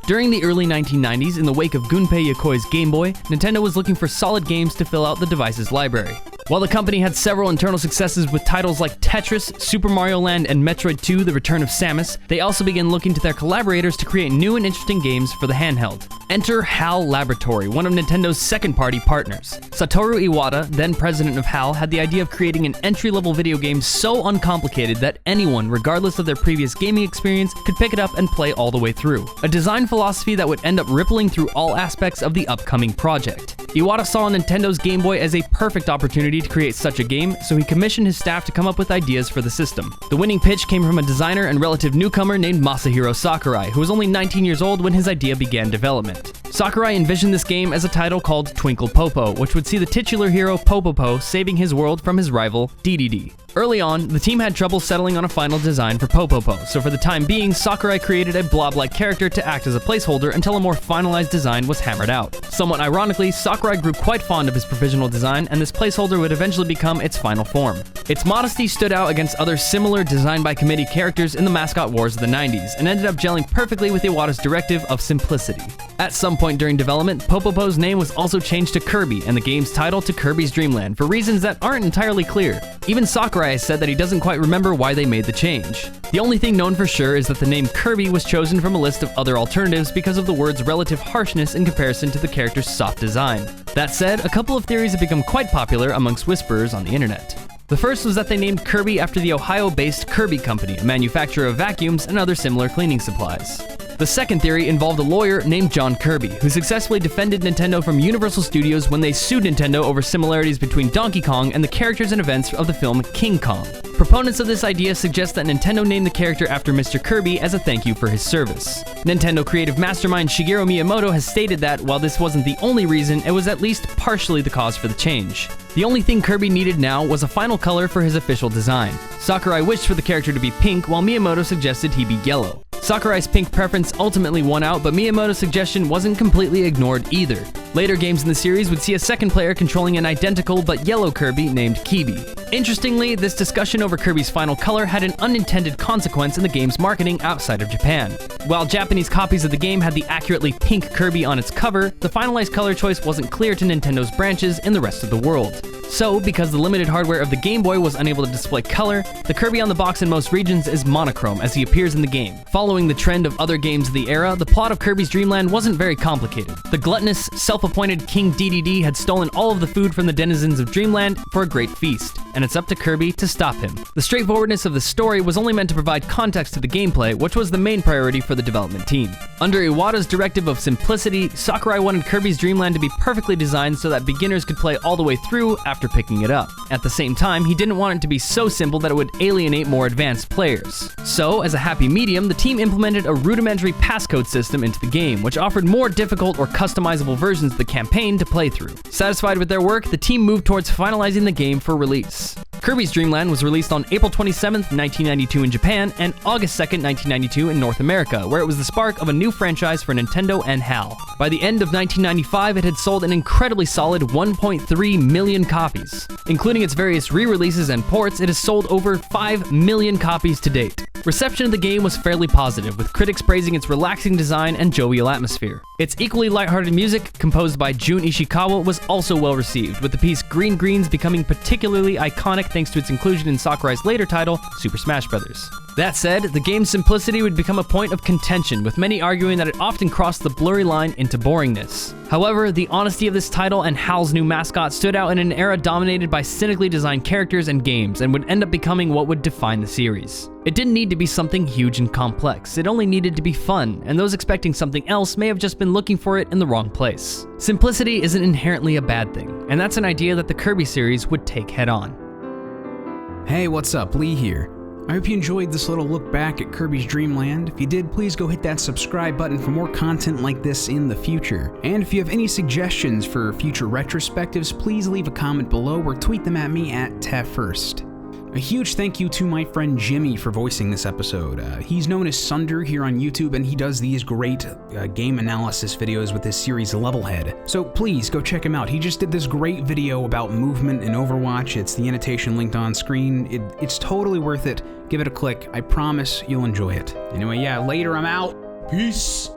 During the early 1990s, in the wake of Gunpei Yokoi's Game Boy, Nintendo was looking for solid games to fill out the device's library. While the company had several internal successes with titles like Tetris, Super Mario Land, and Metroid 2: The Return of Samus, they also began looking to their collaborators to create new and interesting games for the handheld. Enter HAL Laboratory, one of Nintendo's second-party partners. Satoru Iwata, then president of HAL, had the idea of creating an entry-level video game so uncomplicated that anyone, regardless of their previous gaming experience, could pick it up and play all the way through. A design philosophy that would end up rippling through all aspects of the upcoming project. Iwata saw Nintendo's Game Boy as a perfect opportunity to create such a game, so he commissioned his staff to come up with ideas for the system. The winning pitch came from a designer and relative newcomer named Masahiro Sakurai, who was only 19 years old when his idea began development. Sakurai envisioned this game as a title called Twinkle Popo, which would see the titular hero Popopo saving his world from his rival, Dedede. Early on, the team had trouble settling on a final design for Popopo, so for the time being, Sakurai created a blob-like character to act as a placeholder until a more finalized design was hammered out. Somewhat ironically, Sakurai grew quite fond of his provisional design, and this placeholder would eventually become its final form. Its modesty stood out against other similar design-by-committee characters in the mascot wars of the 90s, and ended up gelling perfectly with Iwata's directive of simplicity. At some point during development, Popopo's name was also changed to Kirby, and the game's title to Kirby's Dream Land, for reasons that aren't entirely clear. Even Sakurai has said that he doesn't quite remember why they made the change. The only thing known for sure is that the name Kirby was chosen from a list of other alternatives because of the word's relative harshness in comparison to the character's soft design. That said, a couple of theories have become quite popular amongst whisperers on the internet. The first was that they named Kirby after the Ohio-based Kirby Company, a manufacturer of vacuums and other similar cleaning supplies. The second theory involved a lawyer named John Kirby, who successfully defended Nintendo from Universal Studios when they sued Nintendo over similarities between Donkey Kong and the characters and events of the film King Kong. Proponents of this idea suggest that Nintendo named the character after Mr. Kirby as a thank you for his service. Nintendo creative mastermind Shigeru Miyamoto has stated that, while this wasn't the only reason, it was at least partially the cause for the change. The only thing Kirby needed now was a final color for his official design. Sakurai wished for the character to be pink, while Miyamoto suggested he be yellow. Sakurai's pink preference ultimately won out, but Miyamoto's suggestion wasn't completely ignored either. Later games in the series would see a second player controlling an identical but yellow Kirby named Kibi. Interestingly, this discussion over Kirby's final color had an unintended consequence in the game's marketing outside of Japan. While Japanese copies of the game had the accurately pink Kirby on its cover, the finalized color choice wasn't clear to Nintendo's branches in the rest of the world. So, because the limited hardware of the Game Boy was unable to display color, the Kirby on the box in most regions is monochrome as he appears in the game. Following the trend of other games of the era, the plot of Kirby's Dream Land wasn't very complicated. The gluttonous, self-appointed King Dedede had stolen all of the food from the denizens of Dreamland for a great feast, and it's up to Kirby to stop him. The straightforwardness of the story was only meant to provide context to the gameplay, which was the main priority for the development team. Under Iwata's directive of simplicity, Sakurai wanted Kirby's Dream Land to be perfectly designed so that beginners could play all the way through after picking it up. At the same time, he didn't want it to be so simple that it would alienate more advanced players. So, as a happy medium, the team implemented a rudimentary passcode system into the game, which offered more difficult or customizable versions of the campaign to play through. Satisfied with their work, the team moved towards finalizing the game for release. Kirby's Dream Land was released on April 27th, 1992 in Japan, and August 2nd, 1992 in North America, where it was the spark of a new franchise for Nintendo and HAL. By the end of 1995, it had sold an incredibly solid 1.3 million copies. Including its various re-releases and ports, it has sold over 5 million copies to date. Reception of the game was fairly positive, with critics praising its relaxing design and jovial atmosphere. Its equally lighthearted music, composed by Jun Ishikawa, was also well received, with the piece Green Greens becoming particularly iconic thanks to its inclusion in Sakurai's later title, Super Smash Bros. That said, the game's simplicity would become a point of contention, with many arguing that it often crossed the blurry line into boringness. However, the honesty of this title and HAL's new mascot stood out in an era dominated by cynically designed characters and games, and would end up becoming what would define the series. It didn't need to be something huge and complex, it only needed to be fun, and those expecting something else may have just been looking for it in the wrong place. Simplicity isn't inherently a bad thing, and that's an idea that the Kirby series would take head on. Hey, what's up? Lee here. I hope you enjoyed this little look back at Kirby's Dream Land. If you did, please go hit that subscribe button for more content like this in the future. And if you have any suggestions for future retrospectives, please leave a comment below or tweet them at me at Furst. A huge thank you to my friend Jimmy for voicing this episode. He's known as Sunder here on YouTube, and he does these great game analysis videos with his series Levelhead. So please go check him out. He just did this great video about movement in Overwatch. It's the annotation linked on screen. It's totally worth it. Give it a click. I promise you'll enjoy it. Anyway, yeah, later, I'm out. Peace.